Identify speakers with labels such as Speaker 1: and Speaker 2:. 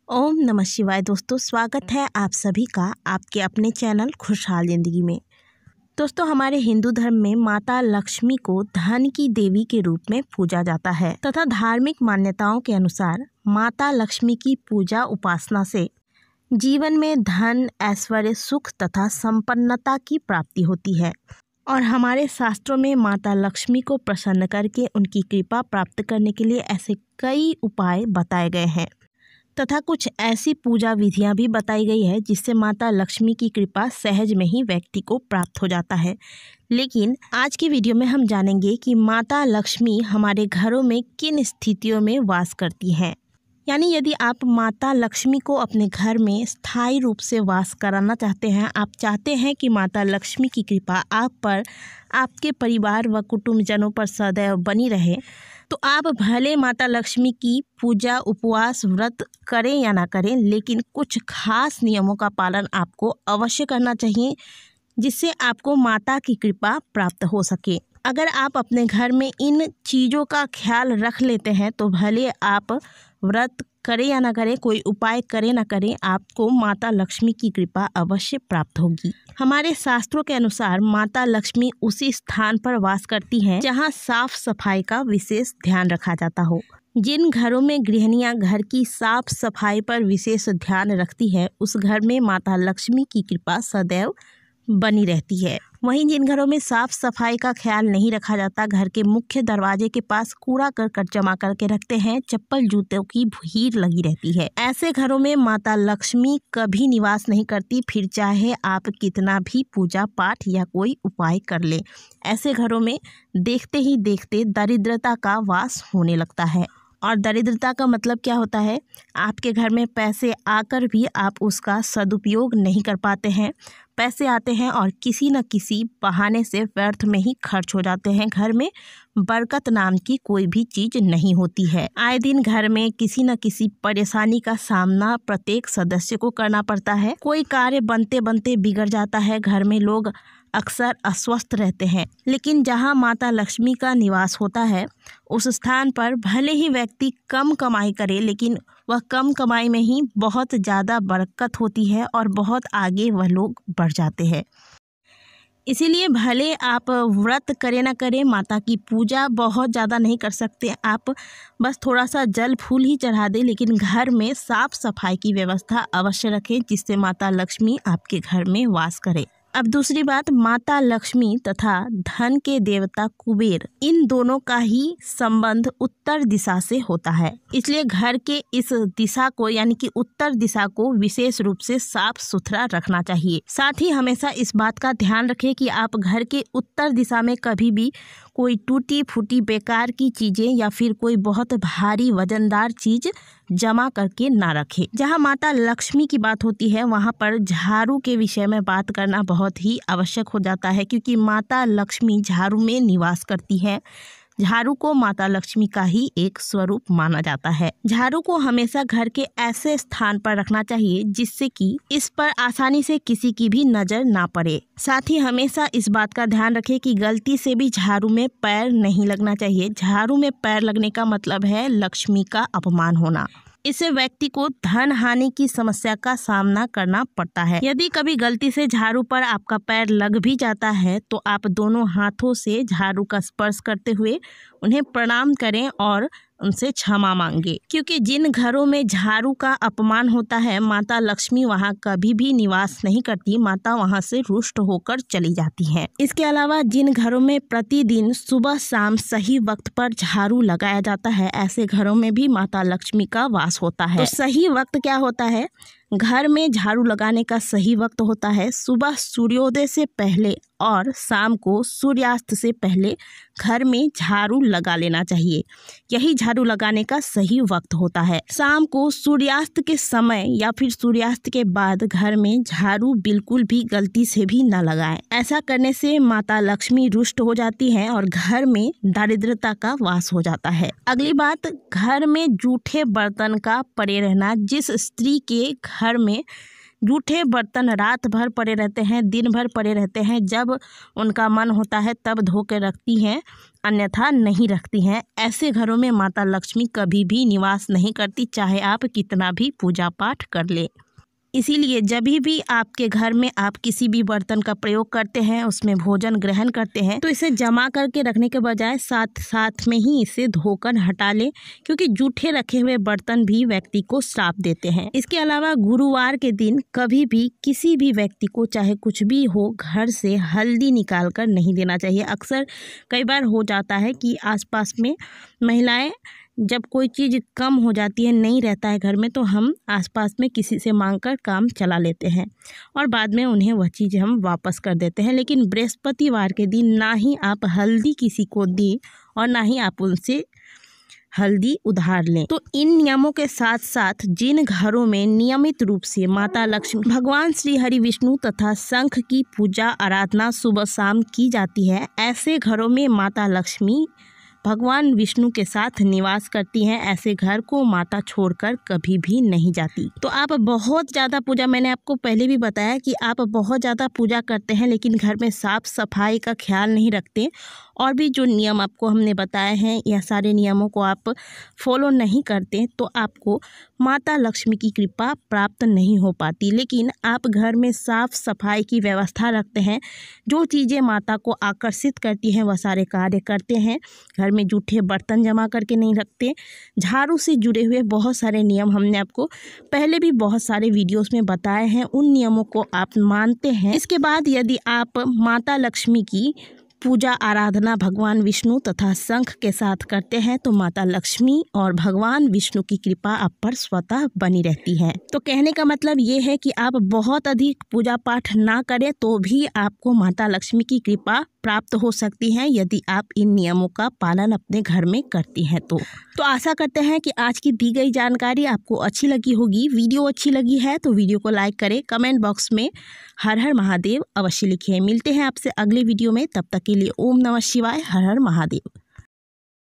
Speaker 1: ओम नमः शिवाय। दोस्तों, स्वागत है आप सभी का आपके अपने चैनल खुशहाल ज़िंदगी में। दोस्तों, हमारे हिंदू धर्म में माता लक्ष्मी को धन की देवी के रूप में पूजा जाता है तथा धार्मिक मान्यताओं के अनुसार माता लक्ष्मी की पूजा उपासना से जीवन में धन, ऐश्वर्य, सुख तथा संपन्नता की प्राप्ति होती है। और हमारे शास्त्रों में माता लक्ष्मी को प्रसन्न करके उनकी कृपा प्राप्त करने के लिए ऐसे कई उपाय बताए गए हैं तथा कुछ ऐसी पूजा विधियां भी बताई गई है जिससे माता लक्ष्मी की कृपा सहज में ही व्यक्ति को प्राप्त हो जाता है। लेकिन आज की वीडियो में हम जानेंगे कि माता लक्ष्मी हमारे घरों में किन स्थितियों में वास करती हैं। यानी यदि आप माता लक्ष्मी को अपने घर में स्थायी रूप से वास कराना चाहते हैं, आप चाहते हैं कि माता लक्ष्मी की कृपा आप पर, आपके परिवार व कुटुंबजनों पर सदैव बनी रहे, तो आप भले माता लक्ष्मी की पूजा, उपवास, व्रत करें या ना करें, लेकिन कुछ खास नियमों का पालन आपको अवश्य करना चाहिए जिससे आपको माता की कृपा प्राप्त हो सके। अगर आप अपने घर में इन चीज़ों का ख्याल रख लेते हैं तो भले आप व्रत करें या ना करें, कोई उपाय करें ना करें, आपको माता लक्ष्मी की कृपा अवश्य प्राप्त होगी। हमारे शास्त्रों के अनुसार माता लक्ष्मी उसी स्थान पर वास करती हैं जहां साफ सफाई का विशेष ध्यान रखा जाता हो। जिन घरों में गृहिणियां घर की साफ सफाई पर विशेष ध्यान रखती है, उस घर में माता लक्ष्मी की कृपा सदैव बनी रहती है। वहीं जिन घरों में साफ सफाई का ख्याल नहीं रखा जाता, घर के मुख्य दरवाजे के पास कूड़ा करकट जमा करके रखते हैं, चप्पल जूतों की भीड़ लगी रहती है, ऐसे घरों में माता लक्ष्मी कभी निवास नहीं करती, फिर चाहे आप कितना भी पूजा पाठ या कोई उपाय कर ले। ऐसे घरों में देखते ही देखते दरिद्रता का वास होने लगता है। और दरिद्रता का मतलब क्या होता है? आपके घर में पैसे आकर भी आप उसका सदुपयोग नहीं कर पाते हैं। पैसे आते हैं और किसी न किसी बहाने से व्यर्थ में ही खर्च हो जाते हैं। घर में बरकत नाम की कोई भी चीज़ नहीं होती है। आए दिन घर में किसी न किसी परेशानी का सामना प्रत्येक सदस्य को करना पड़ता है। कोई कार्य बनते बनते बिगड़ जाता है। घर में लोग अक्सर अस्वस्थ रहते हैं। लेकिन जहाँ माता लक्ष्मी का निवास होता है, उस स्थान पर भले ही व्यक्ति कम कमाई करे, लेकिन वह कम कमाई में ही बहुत ज़्यादा बरकत होती है और बहुत आगे वह लोग बढ़ जाते हैं। इसीलिए भले आप व्रत करें ना करें, माता की पूजा बहुत ज़्यादा नहीं कर सकते, आप बस थोड़ा सा जल फूल ही चढ़ा दें, लेकिन घर में साफ सफाई की व्यवस्था अवश्य रखें जिससे माता लक्ष्मी आपके घर में वास करे। अब दूसरी बात, माता लक्ष्मी तथा धन के देवता कुबेर, इन दोनों का ही संबंध उत्तर दिशा से होता है। इसलिए घर के इस दिशा को, यानी कि उत्तर दिशा को विशेष रूप से साफ सुथरा रखना चाहिए। साथ ही हमेशा इस बात का ध्यान रखें कि आप घर के उत्तर दिशा में कभी भी कोई टूटी फूटी बेकार की चीज़ें या फिर कोई बहुत भारी वजनदार चीज़ जमा करके ना रखें। जहां माता लक्ष्मी की बात होती है, वहां पर झाड़ू के विषय में बात करना बहुत ही आवश्यक हो जाता है, क्योंकि माता लक्ष्मी झाड़ू में निवास करती है। झाड़ू को माता लक्ष्मी का ही एक स्वरूप माना जाता है। झाड़ू को हमेशा घर के ऐसे स्थान पर रखना चाहिए जिससे कि इस पर आसानी से किसी की भी नजर ना पड़े। साथ ही हमेशा इस बात का ध्यान रखें कि गलती से भी झाड़ू में पैर नहीं लगना चाहिए। झाड़ू में पैर लगने का मतलब है लक्ष्मी का अपमान होना। इससे व्यक्ति को धन हानि की समस्या का सामना करना पड़ता है। यदि कभी गलती से झाड़ू पर आपका पैर लग भी जाता है तो आप दोनों हाथों से झाड़ू का स्पर्श करते हुए उन्हें प्रणाम करें और उनसे क्षमा मांगे, क्योंकि जिन घरों में झाड़ू का अपमान होता है, माता लक्ष्मी वहां कभी भी निवास नहीं करती। माता वहां से रुष्ट होकर चली जाती हैं। इसके अलावा जिन घरों में प्रतिदिन सुबह शाम सही वक्त पर झाड़ू लगाया जाता है, ऐसे घरों में भी माता लक्ष्मी का वास होता है। तो सही वक्त क्या होता है? घर में झाड़ू लगाने का सही वक्त होता है सुबह सूर्योदय से पहले और शाम को सूर्यास्त से पहले घर में झाड़ू लगा लेना चाहिए। यही झाड़ू लगाने का सही वक्त होता है। शाम को सूर्यास्त के समय या फिर सूर्यास्त के बाद घर में झाड़ू बिल्कुल भी गलती से भी न लगाएं। ऐसा करने से माता लक्ष्मी रुष्ट हो जाती हैं और घर में दारिद्रता का वास हो जाता है। अगली बात, घर में जूठे बर्तन का पड़े रहना। जिस स्त्री के घर में जूठे बर्तन रात भर पड़े रहते हैं, दिन भर पड़े रहते हैं, जब उनका मन होता है तब धो के रखती हैं, अन्यथा नहीं रखती हैं। ऐसे घरों में माता लक्ष्मी कभी भी निवास नहीं करती, चाहे आप कितना भी पूजा पाठ कर ले। इसीलिए जब भी आपके घर में आप किसी भी बर्तन का प्रयोग करते हैं, उसमें भोजन ग्रहण करते हैं, तो इसे जमा करके रखने के बजाय साथ में ही इसे धोकर हटा लें, क्योंकि जूठे रखे हुए बर्तन भी व्यक्ति को श्राप देते हैं। इसके अलावा गुरुवार के दिन कभी भी किसी भी व्यक्ति को, चाहे कुछ भी हो, घर से हल्दी निकाल कर नहीं देना चाहिए। अक्सर कई बार हो जाता है कि आसपास में महिलाएं जब कोई चीज़ कम हो जाती है, नहीं रहता है घर में, तो हम आसपास में किसी से मांगकर काम चला लेते हैं और बाद में उन्हें वह चीज़ हम वापस कर देते हैं। लेकिन बृहस्पतिवार के दिन ना ही आप हल्दी किसी को दें और ना ही आप उनसे हल्दी उधार लें। तो इन नियमों के साथ साथ जिन घरों में नियमित रूप से माता लक्ष्मी, भगवान श्री हरि विष्णु तथा शंख की पूजा आराधना सुबह शाम की जाती है, ऐसे घरों में माता लक्ष्मी भगवान विष्णु के साथ निवास करती हैं। ऐसे घर को माता छोड़कर कभी भी नहीं जाती। तो आप बहुत ज़्यादा पूजा, मैंने आपको पहले भी बताया कि आप बहुत ज़्यादा पूजा करते हैं लेकिन घर में साफ सफाई का ख्याल नहीं रखते, और भी जो नियम आपको हमने बताए हैं, यह सारे नियमों को आप फॉलो नहीं करते, तो आपको माता लक्ष्मी की कृपा प्राप्त नहीं हो पाती। लेकिन आप घर में साफ सफाई की व्यवस्था रखते हैं, जो चीज़ें माता को आकर्षित करती हैं वह सारे कार्य करते हैं, घर में जूठे बर्तन जमा करके नहीं रखते, झाड़ू से जुड़े हुए बहुत सारे नियम हमने आपको पहले भी बहुत सारे वीडियोस में बताए हैं, उन नियमों को आप मानते हैं। इसके बाद यदि आप माता लक्ष्मी की पूजा आराधना भगवान विष्णु तथा शंख के साथ करते हैं, तो माता लक्ष्मी और भगवान विष्णु की कृपा आप पर स्वतः बनी रहती है। तो कहने का मतलब ये है कि आप बहुत अधिक पूजा पाठ ना करें तो भी आपको माता लक्ष्मी की कृपा प्राप्त हो सकती है, यदि आप इन नियमों का पालन अपने घर में करती हैं। तो आशा करते हैं कि आज की दी गई जानकारी आपको अच्छी लगी होगी। वीडियो अच्छी लगी है तो वीडियो को लाइक करें, कमेंट बॉक्स में हर हर महादेव अवश्य लिखें। मिलते हैं आपसे अगले वीडियो में, तब तक के लिए ओम नमः शिवाय, हर हर महादेव।